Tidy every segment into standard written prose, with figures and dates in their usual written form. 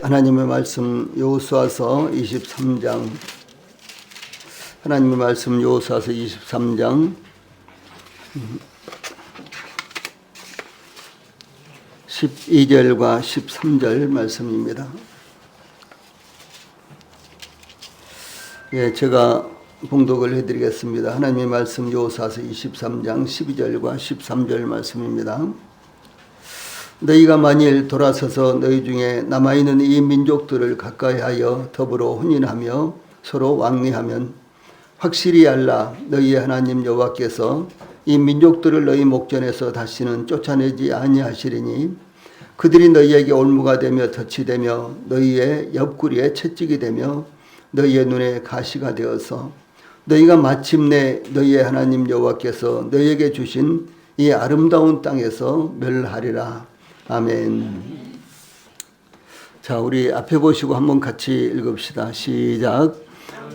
하나님의 말씀 여호수아서 23장 하나님의 말씀 여호수아서 23장 12절과 13절 말씀입니다. 제가 봉독을 해드리겠습니다. 하나님의 말씀 여호수아서 23장 12절과 13절 말씀입니다. 너희가 만일 돌아서서 너희 중에 남아있는 이 민족들을 가까이하여 더불어 혼인하며 서로 왕래하면 확실히 알라. 너희의 하나님 여호와께서 이 민족들을 너희 목전에서 다시는 쫓아내지 아니하시리니 그들이 너희에게 올무가 되며 덫이 되며 너희의 옆구리에 채찍이 되며 너희의 눈에 가시가 되어서 너희가 마침내 너희의 하나님 여호와께서 너희에게 주신 이 아름다운 땅에서 멸하리라. 아멘. 자, 우리 앞에 보시고 한번 같이 읽읍시다. 시작.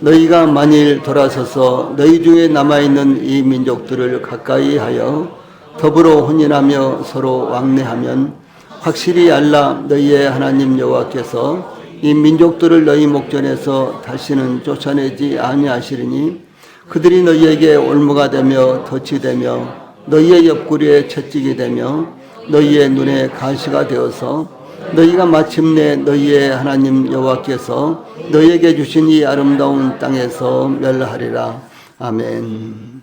너희가 만일 돌아서서 너희 중에 남아있는 이 민족들을 가까이 하여 더불어 혼인하며 서로 왕래하면 확실히 알라. 너희의 하나님 여호와께서 이 민족들을 너희 목전에서 다시는 쫓아내지 아니하시리니 그들이 너희에게 올무가 되며 덫이 되며 너희의 옆구리에 채찍이 되며 너희의 눈에 가시가 되어서 너희가 마침내 너희의 하나님 여호와께서 너희에게 주신 이 아름다운 땅에서 멸하리라. 아멘.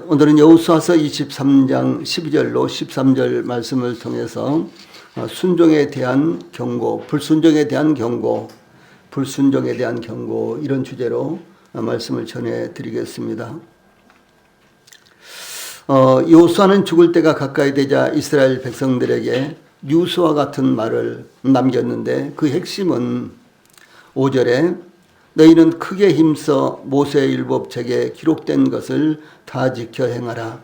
오늘은 여호수아서 23장 12절로 13절 말씀을 통해서 순종에 대한 경고, 불순종에 대한 경고, 불순종에 대한 경고, 이런 주제로 말씀을 전해드리겠습니다. 여호수아는 죽을 때가 가까이 되자 이스라엘 백성들에게 유수와 같은 말을 남겼는데 그 핵심은 5절에 너희는 크게 힘써 모세의 율법책에 기록된 것을 다 지켜 행하라.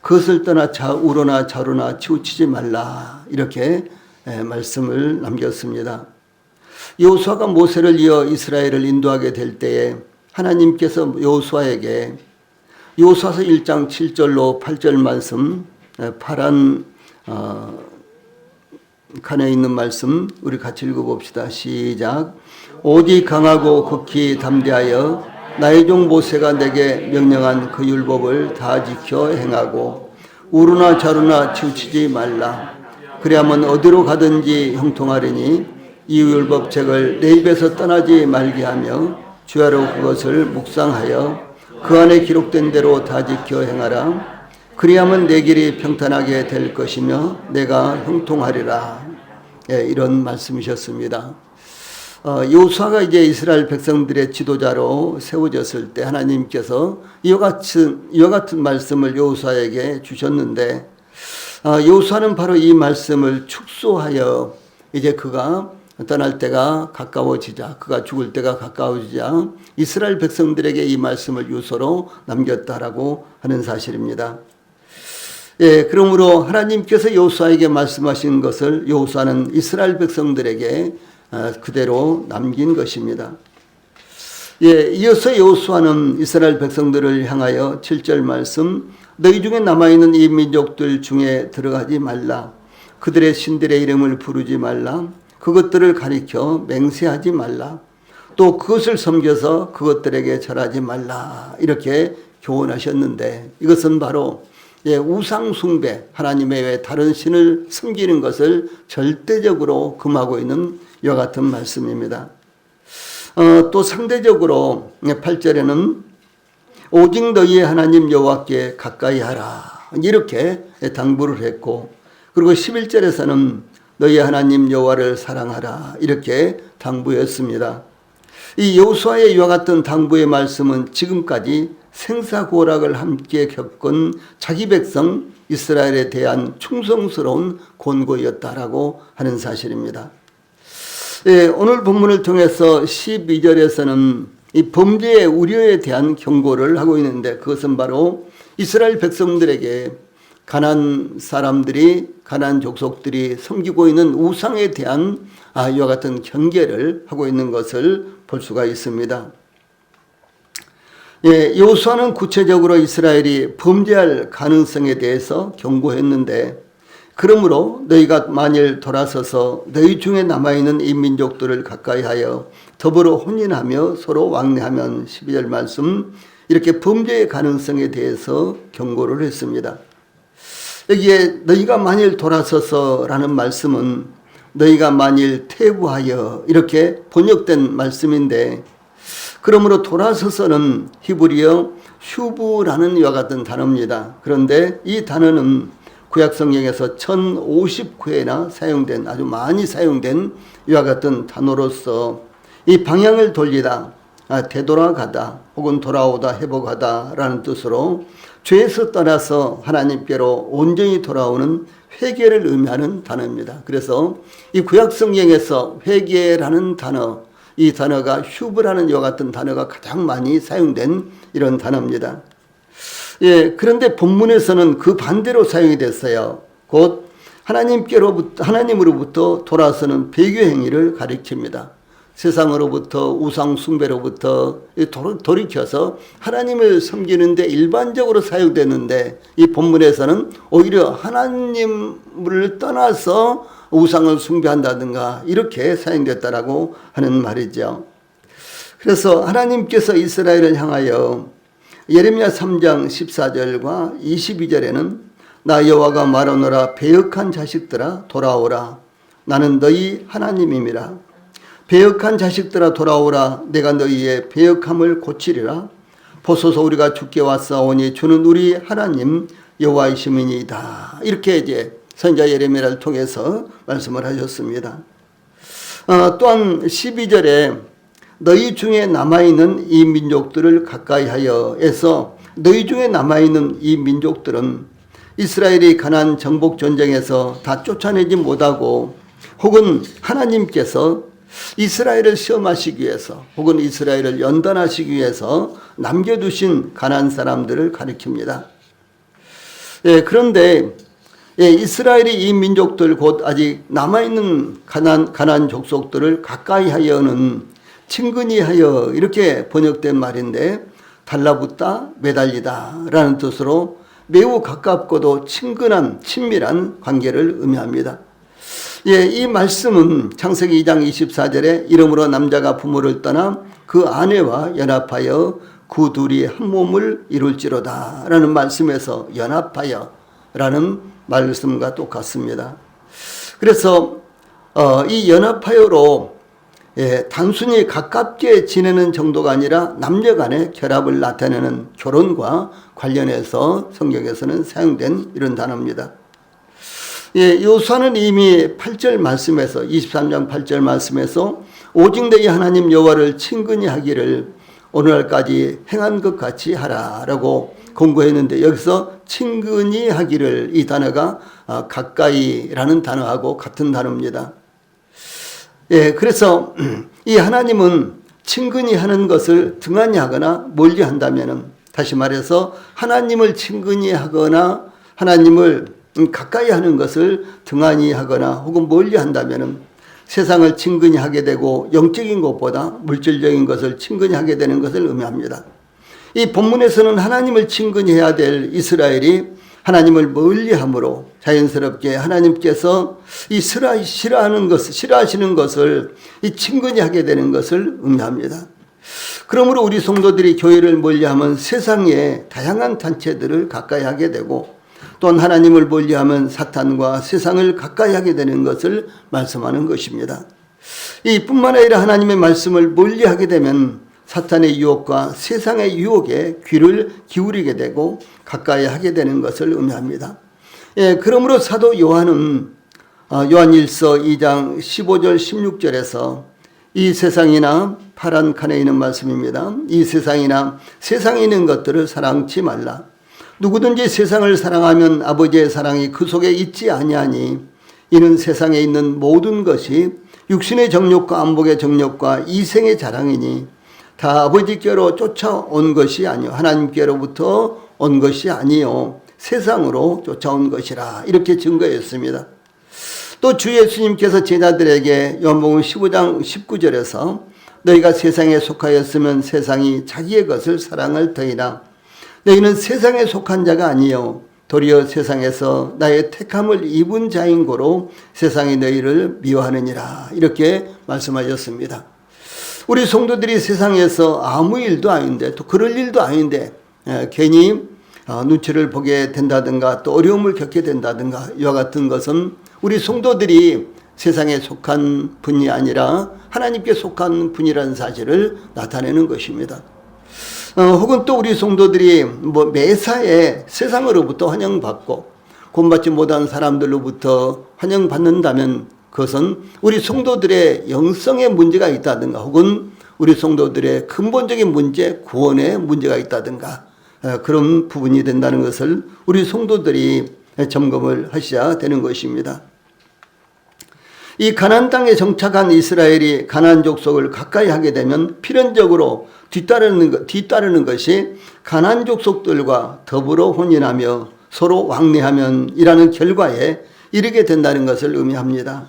그것을 떠나 우로나 좌로나 치우치지 말라. 이렇게 말씀을 남겼습니다. 여호수아가 모세를 이어 이스라엘을 인도하게 될 때에 하나님께서 여호수아에게 여호수아서 1장 7절로 8절 말씀, 파란 칸에 있는 말씀 우리 같이 읽어봅시다. 시작. 오직 강하고 극히 담대하여 나의 종 모세가 내게 명령한 그 율법을 다 지켜 행하고 우로나 좌로나 치우치지 말라. 그리하면 어디로 가든지 형통하리니 이 율법책을 내 입에서 떠나지 말게 하며 주야로 그것을 묵상하여 그 안에 기록된 대로 다 지켜 행하라. 그리하면 내 길이 평탄하게 될 것이며 내가 형통하리라. 이런 말씀이셨습니다. 여호수아가 이제 이스라엘 백성들의 지도자로 세워졌을 때 하나님께서 이와 같은 말씀을 여호수아에게 주셨는데 여호수아는 바로 이 말씀을 축소하여 이제 그가 떠날 때가 가까워지자, 그가 죽을 때가 가까워지자 이스라엘 백성들에게 이 말씀을 유서로 남겼다라고 하는 사실입니다. 그러므로 하나님께서 여호수아에게 말씀하신 것을 여호수아는 이스라엘 백성들에게 그대로 남긴 것입니다. 이어서 여호수아는 이스라엘 백성들을 향하여 7절 말씀, 너희 중에 남아있는 이 민족들 중에 들어가지 말라. 그들의 신들의 이름을 부르지 말라. 그것들을 가리켜 맹세하지 말라. 또 그것을 섬겨서 그것들에게 절하지 말라. 이렇게 교훈하셨는데 이것은 바로 우상 숭배, 하나님 외에 다른 신을 섬기는 것을 절대적으로 금하고 있는 이와 같은 말씀입니다. 또 상대적으로 8절에는 오직 너희의 하나님 여호와께 가까이 하라. 이렇게 당부를 했고, 그리고 11절에서는 너희 하나님 여호와를 사랑하라. 이렇게 당부했습니다. 이 여호수아의 이와 같은 당부의 말씀은 지금까지 생사고락을 함께 겪은 자기 백성 이스라엘에 대한 충성스러운 권고였다라고 하는 사실입니다. 오늘 본문을 통해서 12절에서는 이 범죄의 우려에 대한 경고를 하고 있는데 그것은 바로 이스라엘 백성들에게 가나안 사람들이, 가나안 족속들이 섬기고 있는 우상에 대한 이와 같은 경계를 하고 있는 것을 볼 수가 있습니다. 여호수아는 구체적으로 이스라엘이 범죄할 가능성에 대해서 경고했는데 그러므로 너희가 만일 돌아서서 너희 중에 남아있는 이 민족들을 가까이하여 더불어 혼인하며 서로 왕래하면 12절 말씀 이렇게 범죄의 가능성에 대해서 경고를 했습니다. 여기에 너희가 만일 돌아서서라는 말씀은 너희가 만일 퇴부하여 이렇게 번역된 말씀인데, 그러므로 돌아서서는 히브리어 슈브라는 이와 같은 단어입니다. 그런데 이 단어는 구약 성경에서 1059회나 사용된, 아주 많이 사용된 이와 같은 단어로서 이 방향을 돌리다, 되돌아가다 혹은 돌아오다, 회복하다 라는 뜻으로 죄에서 떠나서 하나님께로 온전히 돌아오는 회개를 의미하는 단어입니다. 그래서 이 구약 성경에서 회개라는 단어, 이 단어가 휴브라는 이와 같은 단어가 가장 많이 사용된 이런 단어입니다. 예, 그런데 본문에서는 그 반대로 사용이 됐어요. 곧 하나님으로부터 돌아서는 배교 행위를 가리킵니다. 세상으로부터 우상 숭배로부터 돌이켜서 하나님을 섬기는데 일반적으로 사용되는데, 이 본문에서는 오히려 하나님을 떠나서 우상을 숭배한다든가 이렇게 사용됐다라고 하는 말이죠. 그래서 하나님께서 이스라엘을 향하여 예레미야 3장 14절과 22절에는 나 여호와가 말하노라 배역한 자식들아 돌아오라 나는 너희 하나님임이라. 배역한 자식들아 돌아오라 내가 너희의 배역함을 고치리라. 보소서 우리가 주께 왔사오니 주는 우리 하나님 여호와이시니이다. 이렇게 이제 선지자 예레미야를 통해서 말씀을 하셨습니다. 또한 12절에 너희 중에 남아있는 이 민족들을 가까이하여 해서 너희 중에 남아있는 이 민족들은 이스라엘이 가나안 정복 전쟁에서 다 쫓아내지 못하고 혹은 하나님께서 이스라엘을 시험하시기 위해서 혹은 이스라엘을 연단하시기 위해서 남겨두신 가나안 사람들을 가리킵니다. 예, 그런데 이스라엘이 이 민족들 곧 아직 남아있는 가나안 족속들을 가까이 하여는 친근히 하여 이렇게 번역된 말인데, 달라붙다 매달리다 라는 뜻으로 매우 가깝고도 친근한 친밀한 관계를 의미합니다. 예, 이 말씀은 창세기 2장 24절에 이러므로 남자가 부모를 떠나 그 아내와 연합하여 그 둘이 한 몸을 이룰지로다 라는 말씀에서 연합하여 라는 말씀과 똑같습니다. 그래서 이 연합하여로 단순히 가깝게 지내는 정도가 아니라 남녀 간의 결합을 나타내는 결혼과 관련해서 성경에서는 사용된 이런 단어입니다. 요수아는 이미 8절 말씀에서 23장 8절 말씀에서 오직 너희 하나님 여호와를 친근히 하기를 오늘날까지 행한 것 같이 하라라고 권고했는데, 여기서 친근히 하기를 이 단어가 가까이라는 단어하고 같은 단어입니다. 그래서 이 하나님은 친근히 하는 것을 등한히 하거나 멀리 한다면은, 다시 말해서 하나님을 친근히 하거나 하나님을 가까이 하는 것을 등한히 하거나 혹은 멀리 한다면은 세상을 친근히 하게 되고 영적인 것보다 물질적인 것을 친근히 하게 되는 것을 의미합니다. 이 본문에서는 하나님을 친근히 해야 될 이스라엘이 하나님을 멀리함으로 자연스럽게 하나님께서 이 싫어하시는 것을 이 친근히 하게 되는 것을 의미합니다. 그러므로 우리 성도들이 교회를 멀리하면 세상의 다양한 단체들을 가까이 하게 되고, 또한 하나님을 멀리하면 사탄과 세상을 가까이 하게 되는 것을 말씀하는 것입니다. 이뿐만 아니라 하나님의 말씀을 멀리하게 되면 사탄의 유혹과 세상의 유혹에 귀를 기울이게 되고 가까이 하게 되는 것을 의미합니다. 그러므로 사도 요한은 요한일서 2장 15절 16절에서 이 세상이나 파란 칸에 있는 말씀입니다. 이 세상이나 세상에 있는 것들을 사랑치 말라. 누구든지 세상을 사랑하면 아버지의 사랑이 그 속에 있지 아니하니 이는 세상에 있는 모든 것이 육신의 정욕과 안목의 정욕과 이생의 자랑이니 다 아버지께로 쫓아온 것이 아니요 하나님께로부터 온 것이 아니요 세상으로 쫓아온 것이라, 이렇게 증거했습니다. 또 주 예수님께서 제자들에게 요한복음 15장 19절에서 너희가 세상에 속하였으면 세상이 자기의 것을 사랑할 터이나 너희는 세상에 속한 자가 아니요 도리어 세상에서 나의 택함을 입은 자인 고로 세상이 너희를 미워하느니라. 이렇게 말씀하셨습니다. 우리 성도들이 세상에서 아무 일도 아닌데 또 그럴 일도 아닌데 괜히 눈치를 보게 된다든가 또 어려움을 겪게 된다든가 이와 같은 것은 우리 성도들이 세상에 속한 분이 아니라 하나님께 속한 분이라는 사실을 나타내는 것입니다. 혹은 또 우리 성도들이 매사에 세상으로부터 환영받고 구원받지 못한 사람들로부터 환영받는다면 그것은 우리 성도들의 영성에 문제가 있다든가 혹은 우리 성도들의 근본적인 문제, 구원에 문제가 있다든가 그런 부분이 된다는 것을 우리 성도들이 점검을 하셔야 되는 것입니다. 이 가나안 땅에 정착한 이스라엘이 가나안 족속을 가까이 하게 되면 필연적으로 뒤따르는 것이 가나안 족속들과 더불어 혼인하며 서로 왕래하면이라는 결과에 이르게 된다는 것을 의미합니다.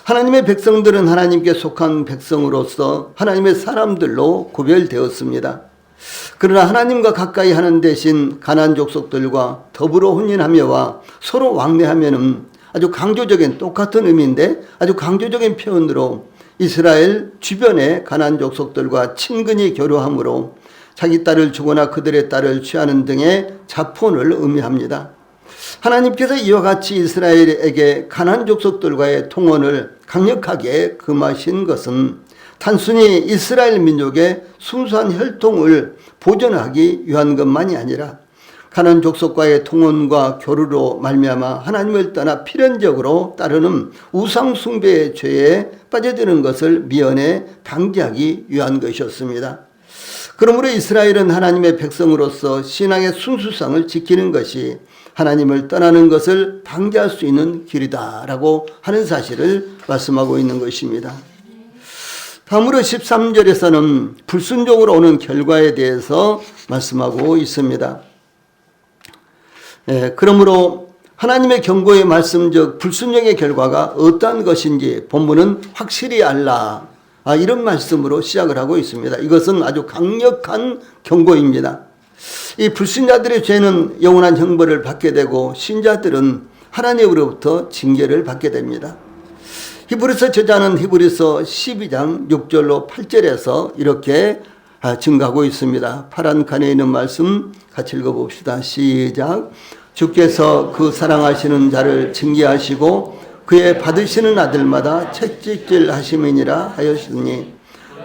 하나님의 백성들은 하나님께 속한 백성으로서 하나님의 사람들로 구별되었습니다. 그러나 하나님과 가까이 하는 대신 가나안 족속들과 더불어 혼인하며와 서로 왕래하면은 아주 강조적인 똑같은 의미인데 아주 강조적인 표현으로 이스라엘 주변의 가나안 족속들과 친근히 교류함으로 자기 딸을 주거나 그들의 딸을 취하는 등의 자폰을 의미합니다. 하나님께서 이와 같이 이스라엘에게 가나안 족속들과의 통혼을 강력하게 금하신 것은 단순히 이스라엘 민족의 순수한 혈통을 보존하기 위한 것만이 아니라 가나안 족속과의 통혼과 교류로 말미암아 하나님을 떠나 필연적으로 따르는 우상 숭배의 죄에 빠져드는 것을 미연에 방지하기 위한 것이었습니다. 그러므로 이스라엘은 하나님의 백성으로서 신앙의 순수성을 지키는 것이 하나님을 떠나는 것을 방지할 수 있는 길이다라고 하는 사실을 말씀하고 있는 것입니다. 다음으로 13절에서는 불순종으로 오는 결과에 대해서 말씀하고 있습니다. 그러므로 하나님의 경고의 말씀 즉 불순종의 결과가 어떠한 것인지 본문은 확실히 알라 이런 말씀으로 시작을 하고 있습니다. 이것은 아주 강력한 경고입니다. 이 불신자들의 죄는 영원한 형벌을 받게 되고 신자들은 하나님으로부터 징계를 받게 됩니다. 히브리서 저자는 히브리서 12장 6절로 8절에서 이렇게 증가하고 있습니다. 파란 칸에 있는 말씀 같이 읽어봅시다. 시작. 주께서 그 사랑하시는 자를 징계하시고 그의 받으시는 아들마다 채찍질 하심이니라 하였으니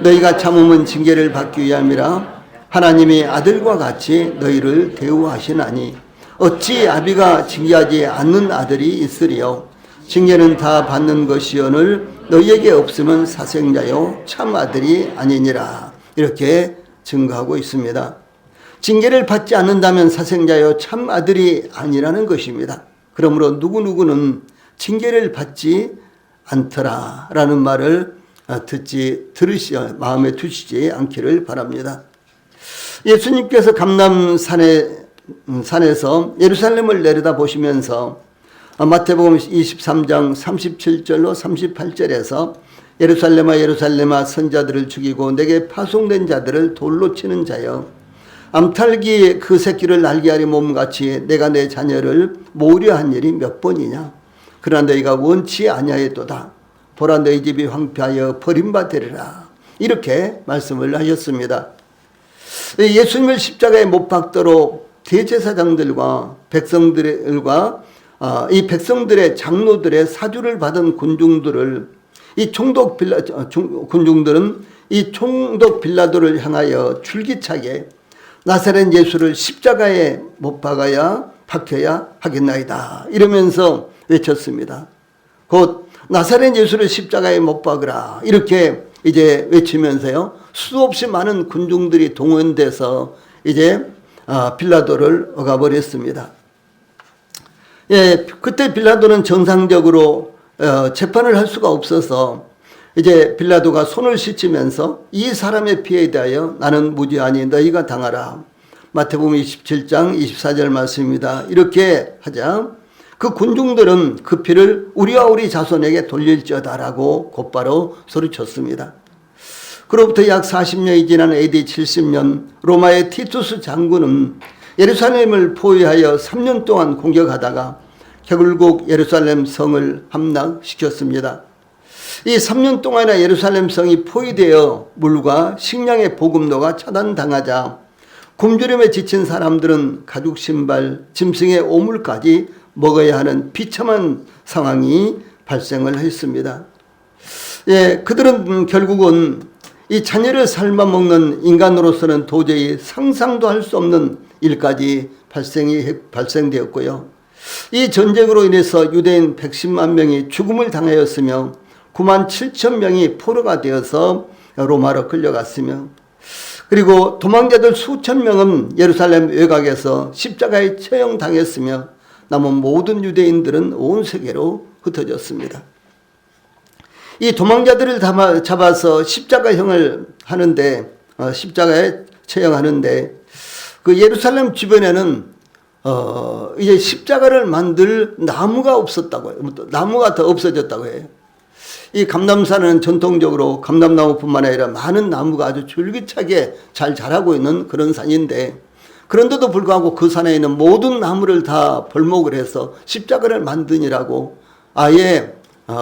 너희가 참음은 징계를 받기 위함이라 하나님이 아들과 같이 너희를 대우하시나니 어찌 아비가 징계하지 않는 아들이 있으리요 징계는 다 받는 것이오늘 너희에게 없으면 사생자요 참 아들이 아니니라. 이렇게 증거하고 있습니다. 징계를 받지 않는다면 사생자요 참 아들이 아니라는 것입니다. 그러므로 누구누구는 징계를 받지 않더라라는 말을 마음에 두시지 않기를 바랍니다. 예수님께서 감람산에서 예루살렘을 내려다 보시면서 마태복음 23장 37절로 38절에서 예루살렘아 예루살렘아 선자들을 죽이고 내게 파송된 자들을 돌로 치는 자여 암탉이 그 새끼를 날게 하리 몸같이 내가 내 자녀를 모으려 한 일이 몇 번이냐 그러나 너희가 원치 아니하였도다 보라 너희 집이 황폐하여 버림받으리라 이렇게 말씀을 하셨습니다. 예수님을 십자가에 못 박도록 대제사장들과 백성들과 이 백성들의 장로들의 사주를 받은 군중들은 이 총독 빌라도를 향하여 줄기차게 나사렛 예수를 십자가에 못 박아야 하겠나이다 이러면서 외쳤습니다. 곧 나사렛 예수를 십자가에 못 박으라 이렇게 이제 외치면서요 수없이 많은 군중들이 동원돼서 이제 빌라도를 억압버렸습니다. 그때 빌라도는 정상적으로 재판을 할 수가 없어서 이제 빌라도가 손을 씻으면서 이 사람의 피해에 대하여 나는 무죄하니 너희가 당하라. 마태복음 27장 24절 말씀입니다. 이렇게 하자 그 군중들은 그 피를 우리와 우리 자손에게 돌릴지어다라고 곧바로 소리쳤습니다. 그로부터 약 40년이 지난 AD 70년 로마의 티투스 장군은 예루살렘을 포위하여 3년 동안 공격하다가 결국 예루살렘 성을 함락시켰습니다. 이 3년 동안이나 예루살렘 성이 포위되어 물과 식량의 보급로가 차단당하자 굶주림에 지친 사람들은 가죽 신발, 짐승의 오물까지 먹어야 하는 비참한 상황이 발생을 했습니다. 예, 그들은 결국은 이 자녀를 삶아 먹는 인간으로서는 도저히 상상도 할 수 없는 일까지 발생되었고요. 이 전쟁으로 인해서 유대인 110만 명이 죽음을 당하였으며 9만 7천 명이 포로가 되어서 로마로 끌려갔으며 그리고 도망자들 수천 명은 예루살렘 외곽에서 십자가에 처형당했으며 남은 모든 유대인들은 온 세계로 흩어졌습니다. 이 도망자들을 잡아서 십자가형을 하는데 십자가에 처형하는데 그 예루살렘 주변에는 이제 십자가를 만들 나무가 없었다고 해요. 나무가 더 없어졌다고 해요. 이 감람산은 전통적으로 감람나무뿐만 아니라 많은 나무가 아주 줄기차게 잘 자라고 있는 그런 산인데 그런데도 불구하고 그 산에 있는 모든 나무를 다 벌목을 해서 십자가를 만드니라고 아예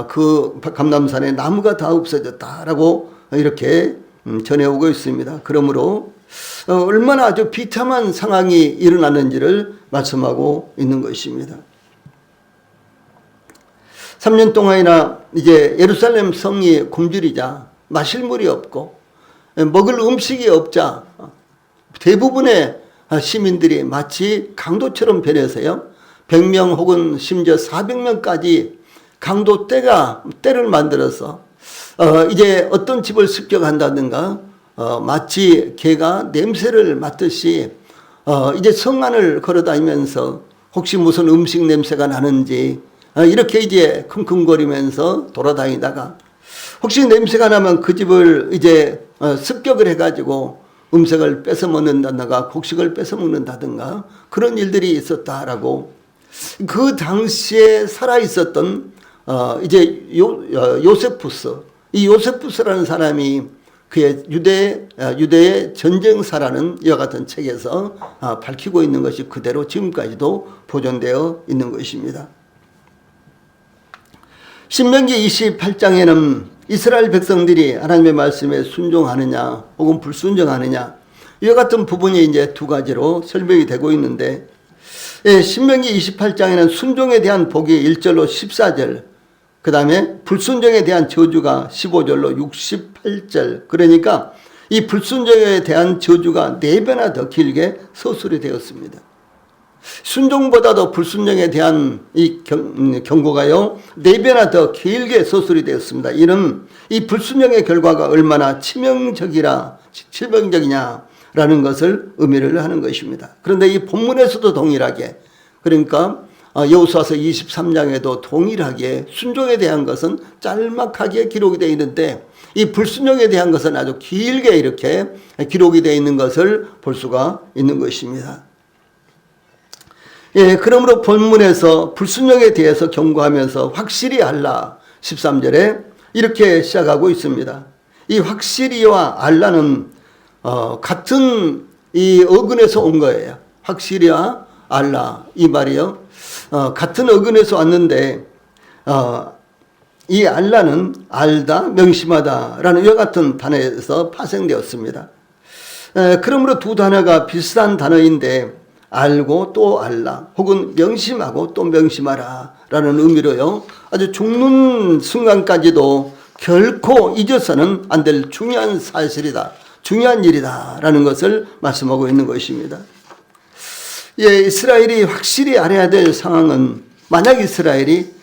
그 감람산에 나무가 다 없어졌다라고 이렇게 전해오고 있습니다. 그러므로 얼마나 아주 비참한 상황이 일어났는지를 말씀하고 있는 것입니다. 3년 동안이나 이제 예루살렘 성이 굶주리자 마실 물이 없고 먹을 음식이 없자 대부분의 시민들이 마치 강도처럼 변해서요. 100명 혹은 심지어 400명까지 강도 떼를 만들어서 이제 어떤 집을 습격한다든가 마치 개가 냄새를 맡듯이 이제 성 안을 걸어다니면서 혹시 무슨 음식 냄새가 나는지 이렇게 이제 킁킁거리면서 돌아다니다가 혹시 냄새가 나면 그 집을 이제 습격을 해가지고 음식을 뺏어 먹는다든가 곡식을 뺏어 먹는다든가 그런 일들이 있었다라고 그 당시에 살아 있었던 이제 요세푸스 이 요세푸스라는 사람이 그의 유대의 전쟁사라는 이와 같은 책에서 밝히고 있는 것이 그대로 지금까지도 보존되어 있는 것입니다. 신명기 28장에는 이스라엘 백성들이 하나님의 말씀에 순종하느냐 혹은 불순종하느냐 이와 같은 부분이 이제 두 가지로 설명이 되고 있는데 신명기 28장에는 순종에 대한 복이 1절로 14절 그 다음에 불순종에 대한 저주가 15절로 68절 그러니까 이 불순종에 대한 저주가 4배나 더 길게 서술이 되었습니다. 순종보다도 불순종에 대한 이 경고가요 4배나 더 길게 서술이 되었습니다. 이는 이 불순종의 결과가 얼마나 치명적이냐라는 것을 의미를 하는 것입니다. 그런데 이 본문에서도 동일하게 그러니까 여호수아서 23장에도 동일하게 순종에 대한 것은 짤막하게 기록이 되어 있는데 이 불순종에 대한 것은 아주 길게 이렇게 기록이 되어 있는 것을 볼 수가 있는 것입니다. 예, 그러므로 본문에서 불순종에 대해서 경고하면서 확실히 알라 13절에 이렇게 시작하고 있습니다. 이 확실히와 알라는 같은 이 어근에서 온 거예요. 확실히와 알라 이 말이요. 같은 어근에서 왔는데 이 알라는 알다, 명심하다라는 이와 같은 단어에서 파생되었습니다. 그러므로 두 단어가 비슷한 단어인데 알고 또 알라 혹은 명심하고 또 명심하라 라는 의미로요. 아주 죽는 순간까지도 결코 잊어서는 안 될 중요한 사실이다. 중요한 일이다 라는 것을 말씀하고 있는 것입니다. 예, 이스라엘이 확실히 알아야 될 상황은 만약 이스라엘이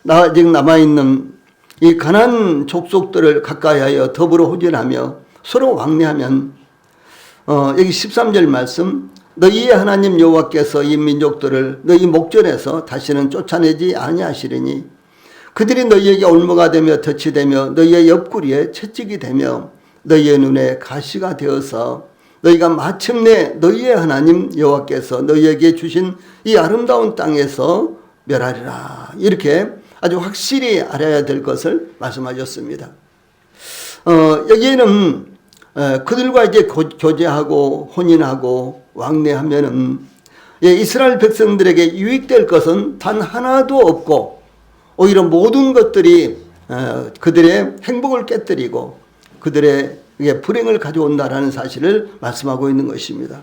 아직 남아있는 이 가나안 족속들을 가까이하여 더불어 호전하며 서로 왕래하면 여기 13절 말씀 너희의 하나님 여호와께서 이 민족들을 너희 목전에서 다시는 쫓아내지 아니하시리니 그들이 너희에게 올무가 되며 덫이 되며 너희의 옆구리에 채찍이 되며 너희의 눈에 가시가 되어서 너희가 마침내 너희의 하나님 여호와께서 너희에게 주신 이 아름다운 땅에서 멸하리라. 이렇게 아주 확실히 알아야 될 것을 말씀하셨습니다. 여기에는 그들과 이제 교제하고 혼인하고 왕래하면은 이스라엘 백성들에게 유익될 것은 단 하나도 없고 오히려 모든 것들이 그들의 행복을 깨뜨리고 그들의 불행을 가져온다라는 사실을 말씀하고 있는 것입니다.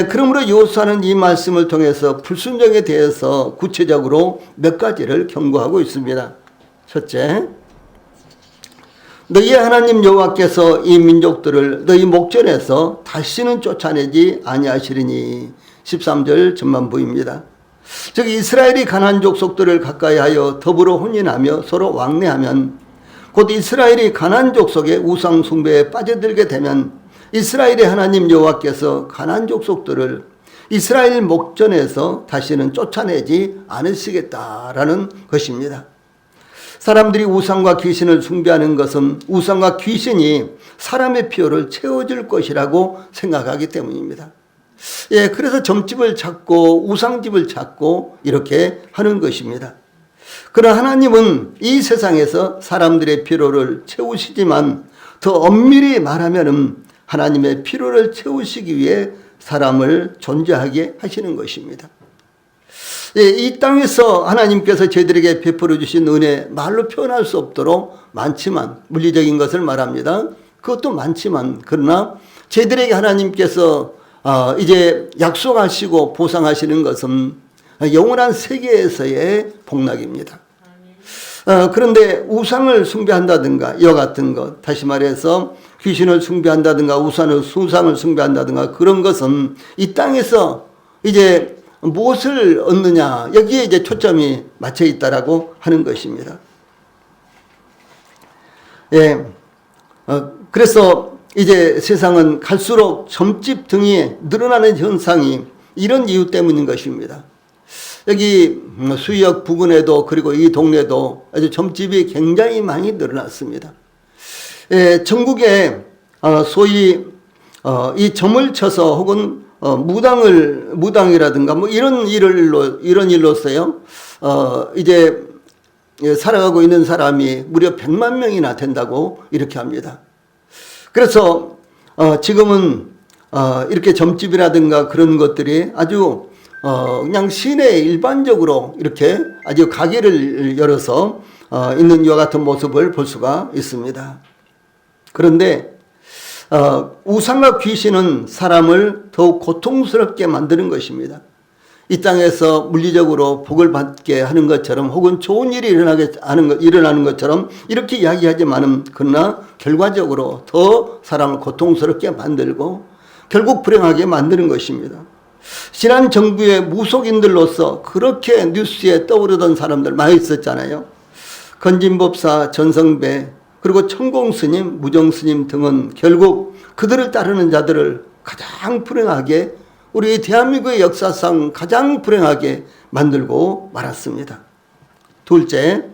그러므로 여호수아는 이 말씀을 통해서 불순종에 대해서 구체적으로 몇 가지를 경고하고 있습니다. 첫째, 너희 하나님 여호와께서 이 민족들을 너희 목전에서 다시는 쫓아내지 아니하시리니 13절 전반부입니다. 즉 이스라엘이 가나안 족속들을 가까이하여 더불어 혼인하며 서로 왕래하면 곧 이스라엘이 가나안 족속의 우상 숭배에 빠져들게 되면 이스라엘의 하나님 여호와께서 가나안 족속들을 이스라엘 목전에서 다시는 쫓아내지 않으시겠다라는 것입니다. 사람들이 우상과 귀신을 숭배하는 것은 우상과 귀신이 사람의 필요를 채워줄 것이라고 생각하기 때문입니다. 그래서 점집을 찾고 우상집을 찾고 이렇게 하는 것입니다. 그러나 하나님은 이 세상에서 사람들의 필요를 채우시지만 더 엄밀히 말하면 하나님의 필요를 채우시기 위해 사람을 존재하게 하시는 것입니다. 이 땅에서 하나님께서 저희들에게 베풀어 주신 은혜 말로 표현할 수 없도록 많지만 물리적인 것을 말합니다. 그것도 많지만 그러나 저희들에게 하나님께서 이제 약속하시고 보상하시는 것은 영원한 세계에서의 복락입니다. 그런데 우상을 숭배한다든가 이와 같은 것, 다시 말해서 귀신을 숭배한다든가 우상을 숭배한다든가 그런 것은 이 땅에서 이제 무엇을 얻느냐 여기에 이제 초점이 맞춰 있다라고 하는 것입니다. 그래서 이제 세상은 갈수록 점집 등이 늘어나는 현상이 이런 이유 때문인 것입니다. 여기 수역 부근에도 그리고 이 동네도 아주 점집이 굉장히 많이 늘어났습니다. 전국에 소위 이 점을 쳐서 혹은 무당이라든가 뭐 이런 일로서요 이제 살아가고 있는 사람이 무려 100만 명이나 된다고 이렇게 합니다. 그래서 지금은 이렇게 점집이라든가 그런 것들이 아주 그냥 시내에 일반적으로 이렇게 아주 가게를 열어서 있는 이와 같은 모습을 볼 수가 있습니다. 그런데 우상과 귀신은 사람을 더욱 고통스럽게 만드는 것입니다. 이 땅에서 물리적으로 복을 받게 하는 것처럼 혹은 좋은 일이 일어나는 것처럼 이렇게 이야기하지만은 그러나 결과적으로 더 사람을 고통스럽게 만들고 결국 불행하게 만드는 것입니다. 지난 정부의 무속인들로서 그렇게 뉴스에 떠오르던 사람들 많이 있었잖아요. 건진법사, 전성배, 그리고 천공스님, 무정스님 등은 결국 그들을 따르는 자들을 가장 불행하게 우리 대한민국의 역사상 가장 불행하게 만들고 말았습니다. 둘째,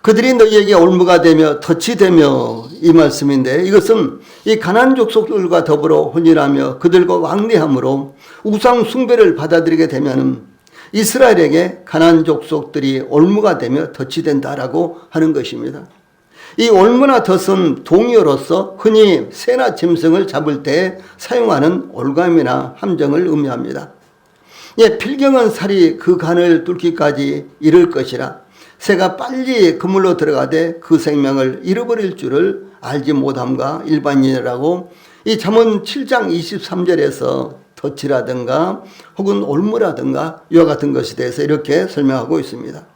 그들이 너희에게 올무가 되며 덫이 되며 이 말씀인데 이것은 이 가나안 족속들과 더불어 혼인하며 그들과 왕래함으로 우상 숭배를 받아들이게 되면은 이스라엘에게 가나안 족속들이 올무가 되며 덫이 된다라고 하는 것입니다. 이 올무나 덫은 동의어로서 흔히 새나 짐승을 잡을 때 사용하는 올감이나 함정을 의미합니다. 필경은 살이 그 간을 뚫기까지 이를 것이라 새가 빨리 그물로 들어가되 그 생명을 잃어버릴 줄을 알지 못함과 일반인이라고 이 잠언 7장 23절에서 덫이라든가 혹은 올무라든가 이와 같은 것에 대해서 이렇게 설명하고 있습니다.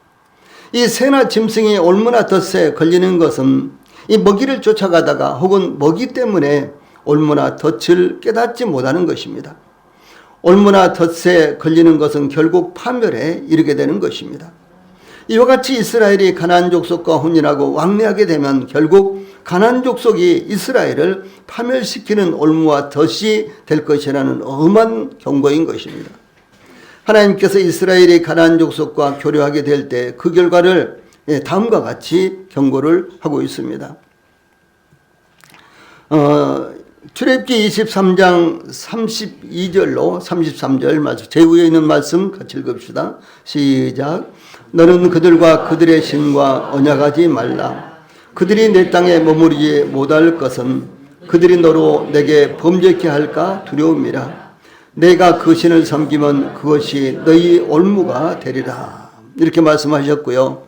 이 새나 짐승이 올무나 덫에 걸리는 것은 이 먹이를 쫓아가다가 혹은 먹이 때문에 올무나 덫을 깨닫지 못하는 것입니다. 올무나 덫에 걸리는 것은 결국 파멸에 이르게 되는 것입니다. 이와 같이 이스라엘이 가나안 족속과 혼인하고 왕래하게 되면 결국 가나안 족속이 이스라엘을 파멸시키는 올무와 덫이 될 것이라는 엄한 경고인 것입니다. 하나님께서 이스라엘이 가나안 족속과 교류하게 될 때 그 결과를 다음과 같이 경고를 하고 있습니다. 출애굽기 23장 32절로 33절 말씀, 제 위에 있는 말씀 같이 읽읍시다. 시작. 너는 그들과 그들의 신과 언약하지 말라. 그들이 내 땅에 머무르지 못할 것은 그들이 너로 내게 범죄케 할까 두려움이라. 내가 그 신을 섬기면 그것이 너희 올무가 되리라. 이렇게 말씀하셨고요.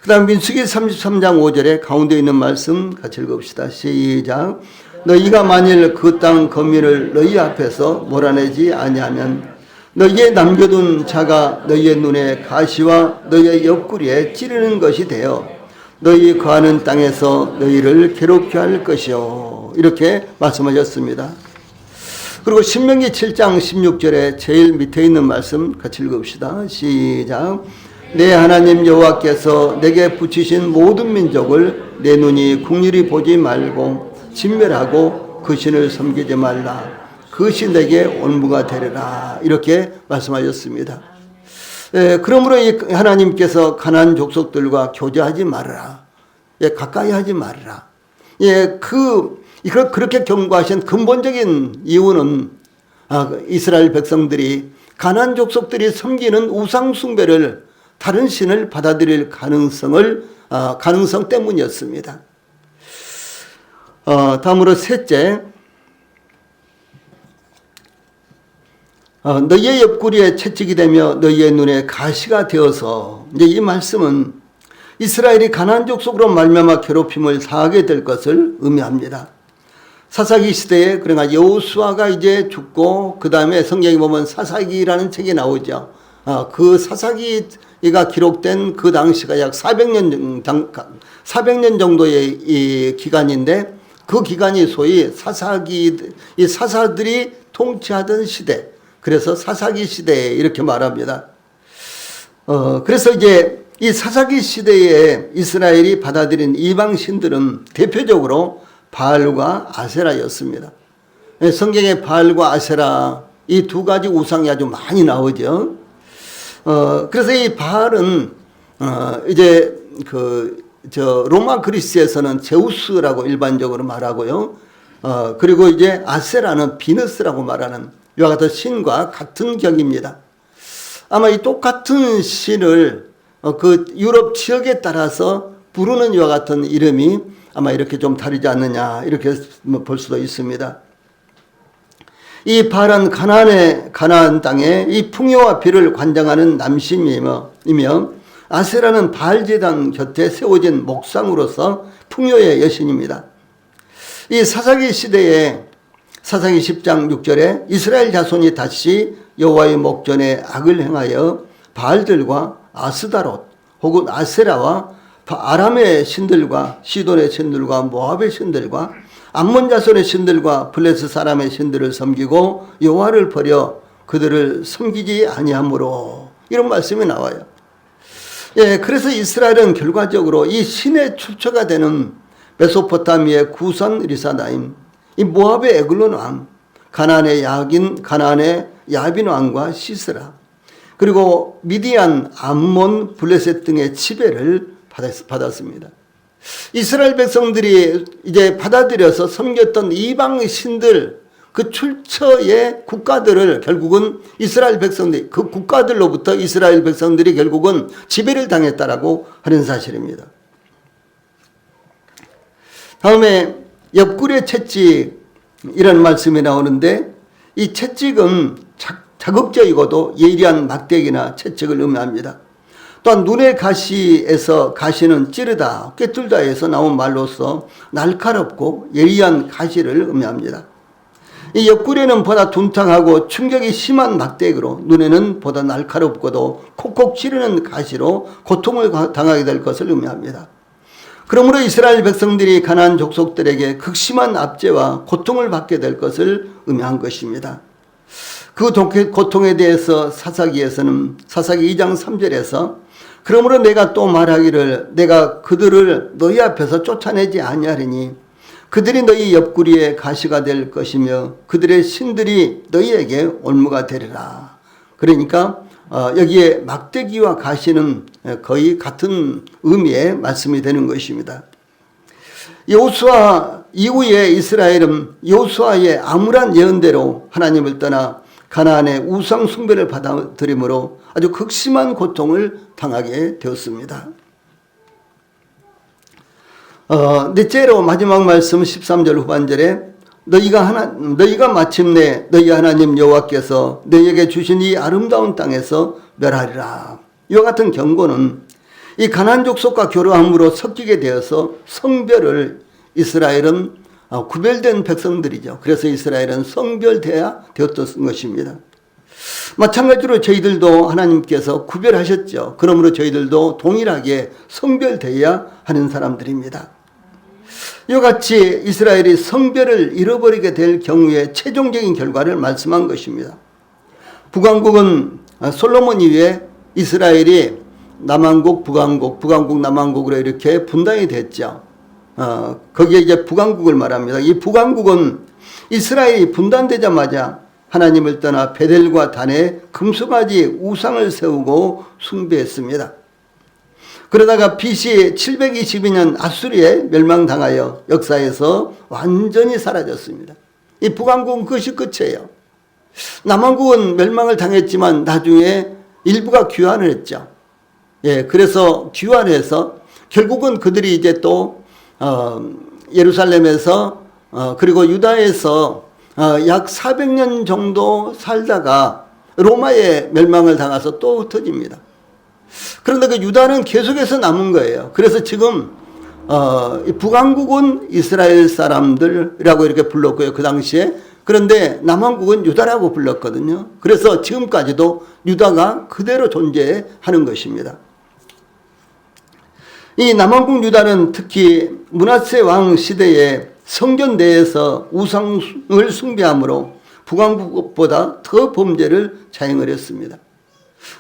그 다음 민수기 33장 5절에 가운데 있는 말씀 같이 읽읍시다. 시작. 너희가 만일 그 땅 거민을 너희 앞에서 몰아내지 아니하면 너희의 남겨둔 자가 너희의 눈에 가시와 너희의 옆구리에 찌르는 것이 되어 너희 거하는 땅에서 너희를 괴롭게 할 것이요. 이렇게 말씀하셨습니다. 그리고 신명기 7장 16절에 제일 밑에 있는 말씀 같이 읽읍시다. 시작. 내 하나님 여호와께서 내게 붙이신 모든 민족을 내 눈이 긍휼히 보지 말고 진멸하고 그 신을 섬기지 말라. 그 신 내게 올무가 되리라. 이렇게 말씀하셨습니다. 그러므로 이 하나님께서 가나안 족속들과 교제하지 말아라. 가까이 하지 말아라. 그렇게 경고하신 근본적인 이유는 이스라엘 백성들이 가나안 족속들이 섬기는 우상 숭배를 다른 신을 받아들일 가능성 때문이었습니다. 다음으로 셋째, 너희의 옆구리에 채찍이 되며 너희의 눈에 가시가 되어서, 이제 이 말씀은 이스라엘이 가나안 족속으로 말미암아 괴롭힘을 당하게 될 것을 의미합니다. 사사기 시대에 그러니까 여호수아가 이제 죽고 그 다음에 성경에 보면 사사기라는 책이 나오죠. 그 사사기가 기록된 그 당시가 약 400년 정도의 이 기간인데 그 기간이 소위 이 사사들이 통치하던 시대. 그래서 사사기 시대 이렇게 말합니다. 그래서 이제 이 사사기 시대에 이스라엘이 받아들인 이방 신들은 대표적으로 바알과 아세라였습니다. 성경에 바알과 아세라 이 두 가지 우상이 아주 많이 나오죠. 그래서 이 바알은 이제 로마 그리스에서는 제우스라고 일반적으로 말하고요. 그리고 이제 아세라는 비너스라고 말하는 이와 같은 신과 같은 격입니다. 아마 이 똑같은 신을 그 유럽 지역에 따라서 부르는 이와 같은 이름이 아마 이렇게 좀 다르지 않느냐 이렇게 볼 수도 있습니다. 이 바알은 가나안 땅에 이 풍요와 비를 관장하는 남신이며 아세라는 바알 제단 곁에 세워진 목상으로서 풍요의 여신입니다. 이 사사기 시대에 사사기 10장 6절에 이스라엘 자손이 다시 여호와의 목전에 악을 행하여 바알들과 아스다롯 혹은 아세라와 아람의 신들과 시돈의 신들과 모압의 신들과 암몬 자손의 신들과 블레스 사람의 신들을 섬기고 여호와를 버려 그들을 섬기지 아니하므로 이런 말씀이 나와요. 그래서 이스라엘은 결과적으로 이 신의 출처가 되는 메소포타미아의 구산 리사나임, 이 모압의 에글론 왕, 가나안의 야빈 왕과 시스라, 그리고 미디안, 암몬, 블레셋 등의 지배를 받았습니다. 이스라엘 백성들이 이제 받아들여서 섬겼던 이방 신들 그 출처의 국가들을 결국은 이스라엘 백성들이 그 국가들로부터 이스라엘 백성들이 결국은 지배를 당했다라고 하는 사실입니다. 다음에 옆구리의 채찍 이라는 말씀이 나오는데 이 채찍은 자극적이고도 예리한 막대기나 채찍을 의미합니다. 또한 눈의 가시에서 가시는 찌르다, 꿰뚫다에서 나온 말로서 날카롭고 예리한 가시를 의미합니다. 이 옆구리는 보다 둔탁하고 충격이 심한 막대기로 눈에는 보다 날카롭고도 콕콕 찌르는 가시로 고통을 당하게 될 것을 의미합니다. 그러므로 이스라엘 백성들이 가나안 족속들에게 극심한 압제와 고통을 받게 될 것을 의미한 것입니다. 그 고통에 대해서 사사기에서는 사사기 2장 3절에서 그러므로 내가 또 말하기를 내가 그들을 너희 앞에서 쫓아내지 아니하리니 그들이 너희 옆구리에 가시가 될 것이며 그들의 신들이 너희에게 올무가 되리라. 그러니까 여기에 막대기와 가시는 거의 같은 의미의 말씀이 되는 것입니다. 여호수아 이후에 이스라엘은 여호수아의 암울한 예언대로 하나님을 떠나 가나안의 우상 숭배를 받아들이므로 아주 극심한 고통을 당하게 되었습니다. 넷째로 마지막 말씀 13절 후반절에 너희가 마침내 너희 하나님 여호와께서 너희에게 주신 이 아름다운 땅에서 멸하리라. 이와 같은 경고는 이 가나안 족속과 교류함으로 섞이게 되어서 성별을 이스라엘은 구별된 백성들이죠. 그래서 이스라엘은 성별되어야 되었던 것입니다. 마찬가지로 저희들도 하나님께서 구별하셨죠. 그러므로 저희들도 동일하게 성별되어야 하는 사람들입니다. 이와 같이 이스라엘이 성별을 잃어버리게 될 경우에 최종적인 결과를 말씀한 것입니다. 북왕국은 솔로몬 이후에 이스라엘이 남왕국, 북왕국, 북왕국, 남왕국으로 이렇게 분단이 됐죠. 거기에 이제 북왕국을 말합니다. 이 북왕국은 이스라엘이 분단되자마자 하나님을 떠나 베델과 단에 금송아지 우상을 세우고 숭배했습니다. 그러다가 BC 722년 아수리에 멸망당하여 역사에서 완전히 사라졌습니다. 이 북왕국은 그것이 끝이에요. 남왕국은 멸망을 당했지만 나중에 일부가 귀환을 했죠. 그래서 귀환해서 결국은 그들이 이제 또 예루살렘에서 그리고 유다에서 약 400년 정도 살다가 로마에 멸망을 당해서 또 흩어집니다. 그런데 그 유다는 계속해서 남은 거예요. 그래서 지금 북왕국은 이스라엘 사람들이라고 이렇게 불렀고요, 그 당시에. 그런데 남왕국은 유다라고 불렀거든요. 그래서 지금까지도 유다가 그대로 존재하는 것입니다. 이 남왕국 유다는 특히 므낫세 왕 시대에 성전 내에서 우상을 숭배함으로 북왕국보다 더 범죄를 자행을 했습니다.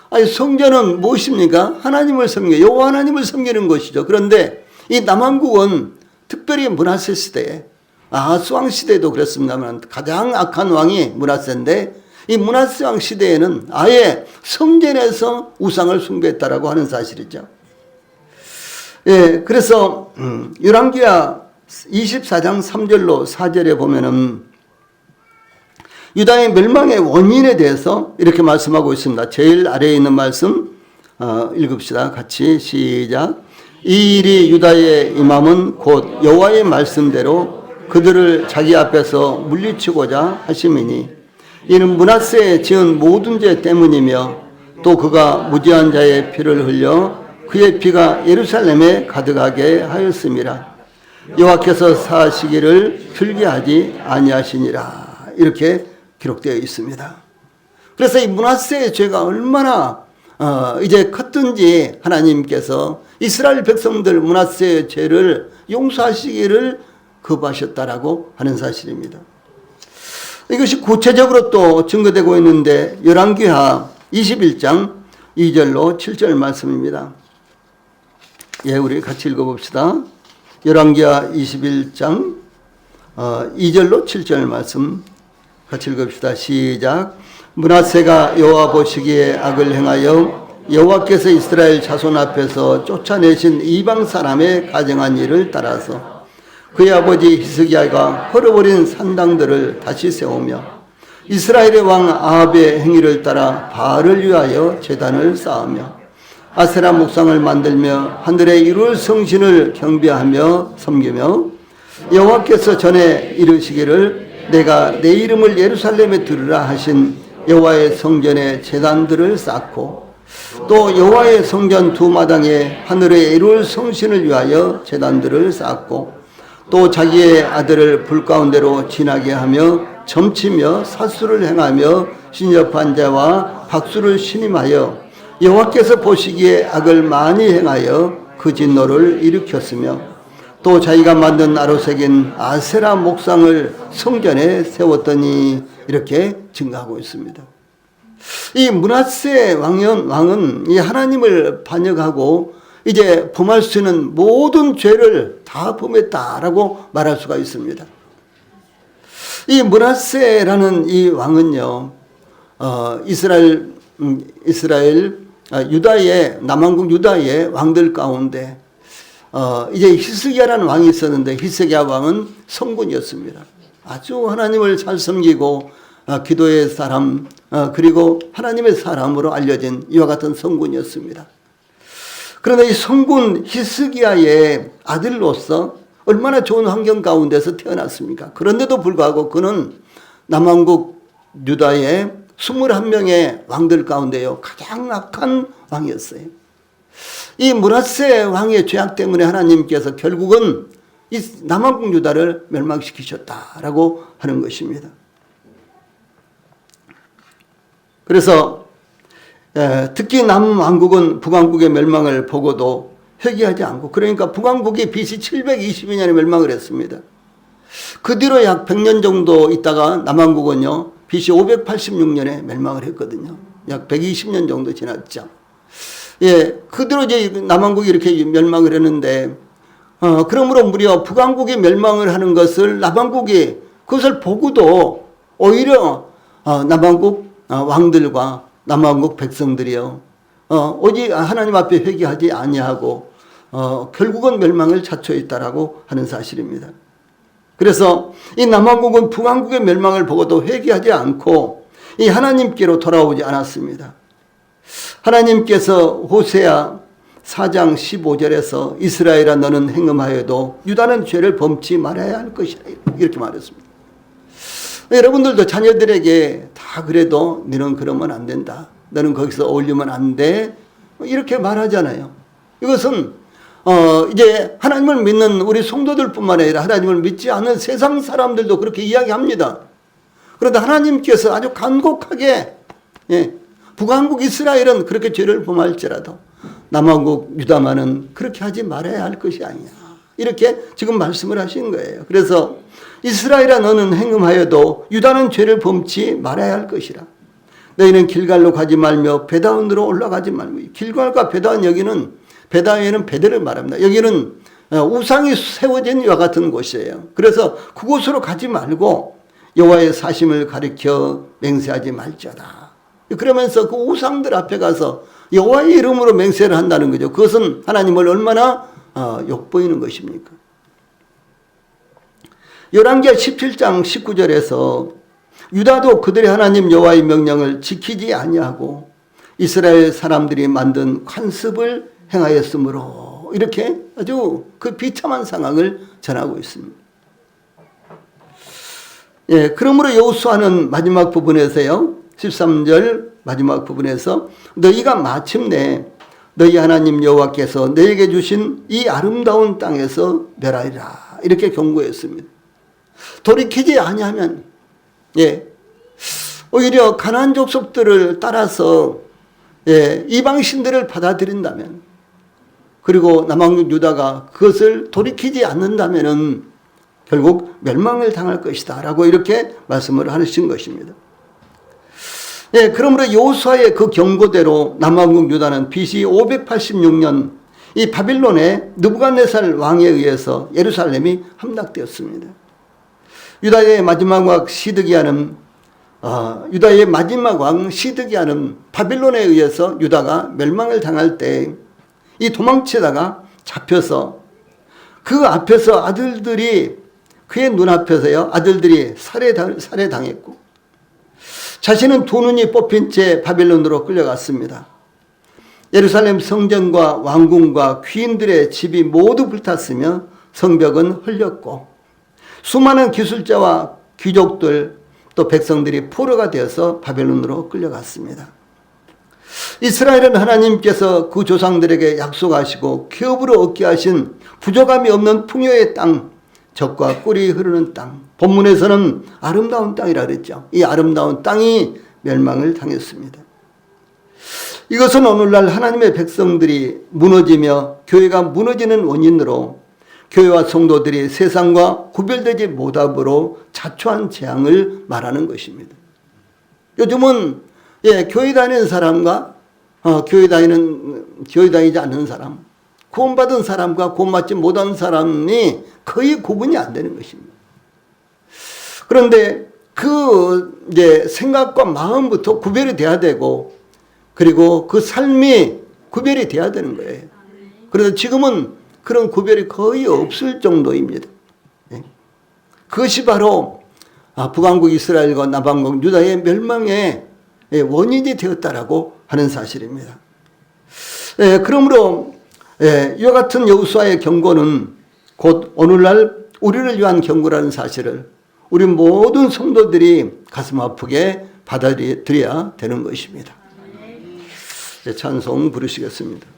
아니, 성전은 무엇입니까? 하나님을 여호와 하나님을 섬기는 것이죠. 그런데 이 남왕국은 특별히 므낫세 시대에, 아하스 왕 시대에도 그랬습니다만 가장 악한 왕이 므낫세인데, 이 므낫세 왕 시대에는 아예 성전에서 우상을 숭배했다라고 하는 사실이죠. 그래서 열왕기하 24장 3절로 4절에 보면은 유다의 멸망의 원인에 대해서 이렇게 말씀하고 있습니다. 제일 아래에 있는 말씀 읽읍시다. 같이 시작. 이 일이 유다의 임함은 곧 여호와의 말씀대로 그들을 자기 앞에서 물리치고자 하심이니 이는 므낫세에 지은 모든 죄 때문이며 또 그가 무지한 자의 피를 흘려 그의 피가 예루살렘에 가득하게 하였음이라. 여호와께서 사하시기를 틀게하지 아니하시니라. 이렇게 기록되어 있습니다. 그래서 이 므낫세의 죄가 얼마나 이제 컸든지 하나님께서 이스라엘 백성들 므낫세의 죄를 용서하시기를 거부하셨다라고 하는 사실입니다. 이것이 구체적으로 또 증거되고 있는데 열왕기하 21장 2절로 7절 말씀입니다. 우리 같이 읽어봅시다. 열왕기하 21장 2절로 7절 말씀 같이 읽읍시다. 시작. 므낫세가 여호와 보시기에 악을 행하여 여호와께서 이스라엘 자손 앞에서 쫓아내신 이방 사람의 가정한 일을 따라서 그의 아버지 히스기야가 헐어버린 산당들을 다시 세우며 이스라엘의 왕 아합의 행위를 따라 바알을 위하여 제단을 쌓으며 아세라 목상을 만들며 하늘에 이룰 성신을 경배하며 섬기며 여호와께서 전에 이르시기를 내가 내 이름을 예루살렘에 두르라 하신 여호와의 성전에 제단들을 쌓고 또 여호와의 성전 두 마당에 하늘에 이룰 성신을 위하여 제단들을 쌓고 또 자기의 아들을 불 가운데로 지나게 하며 점치며 사수를 행하며 신접한 자와 박수를 신임하여 여호와께서 보시기에 악을 많이 행하여 그 진노를 일으켰으며 또 자기가 만든 아로새긴 아세라 목상을 성전에 세웠더니 이렇게 증가하고 있습니다. 이 므낫세 왕은 이 하나님을 반역하고 이제 범할 수 있는 모든 죄를 다 범했다라고 말할 수가 있습니다. 이 므낫세라는 이 왕은요, 이스라엘 유다의 남왕국 유다의 왕들 가운데 이제 히스기야라는 왕이 있었는데 히스기야 왕은 성군이었습니다. 아주 하나님을 잘 섬기고 기도의 사람 그리고 하나님의 사람으로 알려진 이와 같은 성군이었습니다. 그런데 이 성군 히스기야의 아들로서 얼마나 좋은 환경 가운데서 태어났습니까? 그런데도 불구하고 그는 남왕국 유다의 21명의 왕들 가운데요 가장 악한 왕이었어요. 이 므낫세 왕의 죄악 때문에 하나님께서 결국은 이 남왕국 유다를 멸망시키셨다라고 하는 것입니다. 그래서 특히 남왕국은 북왕국의 멸망을 보고도 회개하지 않고, 그러니까 북왕국이 BC 722년에 멸망을 했습니다. 그 뒤로 약 100년 정도 있다가 남왕국은요 BC 586년에 멸망을 했거든요. 약 120년 정도 지났죠. 예, 그 뒤로 이제 남왕국이 이렇게 멸망을 했는데, 그러므로 무려 북왕국이 멸망을 하는 것을 남왕국이 그것을 보고도 오히려 남왕국 왕들과 남왕국 백성들이요 오직 하나님 앞에 회개하지 아니하고 결국은 멸망을 자초했다라고 하는 사실입니다. 그래서 이 남왕국은 북왕국의 멸망을 보고도 회개하지 않고 이 하나님께로 돌아오지 않았습니다. 하나님께서 호세아 4장 15절에서 이스라엘아 너는 행음하여도 유다는 죄를 범치 말아야 할 것이라 이렇게 말했습니다. 여러분들도 자녀들에게 다 그래도 너는 그러면 안 된다, 너는 거기서 어울리면 안 돼, 이렇게 말하잖아요. 이것은 이제 하나님을 믿는 우리 성도들뿐만 아니라 하나님을 믿지 않는 세상 사람들도 그렇게 이야기합니다. 그런데 하나님께서 아주 간곡하게 북왕국 이스라엘은 그렇게 죄를 범할지라도 남왕국 유다만은 그렇게 하지 말아야 할 것이 아니냐, 이렇게 지금 말씀을 하신 거예요. 그래서 이스라엘아 너는 행음하여도 유다는 죄를 범치 말아야 할 것이라. 너희는 길갈로 가지 말며 베다온으로 올라가지 말고. 길갈과 베다온, 여기는 베다온에는 베델을 말합니다. 여기는 우상이 세워진 이와 같은 곳이에요. 그래서 그곳으로 가지 말고 여호와의 사심을 가리켜 맹세하지 말지어다. 그러면서 그 우상들 앞에 가서 여호와의 이름으로 맹세를 한다는 거죠. 그것은 하나님을 얼마나 욕보이는 것입니까? 열왕기하 17장 19절에서 유다도 그들의 하나님 여호와의 명령을 지키지 아니하고 이스라엘 사람들이 만든 관습을 행하였으므로, 이렇게 아주 그 비참한 상황을 전하고 있습니다. 예, 그러므로 여호수아는 마지막 부분에서요 13절 마지막 부분에서 너희가 마침내 너희 하나님 여호와께서 너희에게 주신 이 아름다운 땅에서 멸하리라, 이렇게 경고했습니다. 돌이키지 아니하면, 오히려 가나안 족속들을 따라서 이방 신들을 받아들인다면, 그리고 남왕국 유다가 그것을 돌이키지 않는다면은 결국 멸망을 당할 것이다 라고 이렇게 말씀을 하신 것입니다. 그러므로 여호수아의 그 경고대로 남왕국 유다는 BC 586년 이 바빌론의 느부갓네살 왕에 의해서 예루살렘이 함락되었습니다. 유다의 마지막 왕 시드기야는 바빌론에 의해서 유다가 멸망을 당할 때 이 도망치다가 잡혀서 그 앞에서 아들들이 그의 눈앞에서요 아들들이 살해당했고 자신은 두 눈이 뽑힌 채 바빌론으로 끌려갔습니다. 예루살렘 성전과 왕궁과 귀인들의 집이 모두 불탔으며 성벽은 헐렸고 수많은 기술자와 귀족들 또 백성들이 포로가 되어서 바벨론으로 끌려갔습니다. 이스라엘은 하나님께서 그 조상들에게 약속하시고 기업으로 얻게 하신 부족함이 없는 풍요의 땅, 젖과 꿀이 흐르는 땅, 본문에서는 아름다운 땅이라 그랬죠. 이 아름다운 땅이 멸망을 당했습니다. 이것은 오늘날 하나님의 백성들이 무너지며 교회가 무너지는 원인으로 교회와 성도들이 세상과 구별되지 못함으로 자초한 재앙을 말하는 것입니다. 요즘은 교회 다니는 사람과 교회 다니지 않는 사람, 구원받은 사람과 구원받지 못한 사람이 거의 구분이 안 되는 것입니다. 그런데 그 생각과 마음부터 구별이 돼야 되고, 그리고 그 삶이 구별이 돼야 되는 거예요. 그래서 지금은 그런 구별이 거의 없을 정도입니다. 그것이 바로 북왕국 이스라엘과 남왕국 유다의 멸망의 원인이 되었다라고 하는 사실입니다. 그러므로 이와 같은 여호수아의 경고는 곧 오늘날 우리를 위한 경고라는 사실을 우리 모든 성도들이 가슴 아프게 받아들여야 되는 것입니다. 찬송 부르시겠습니다.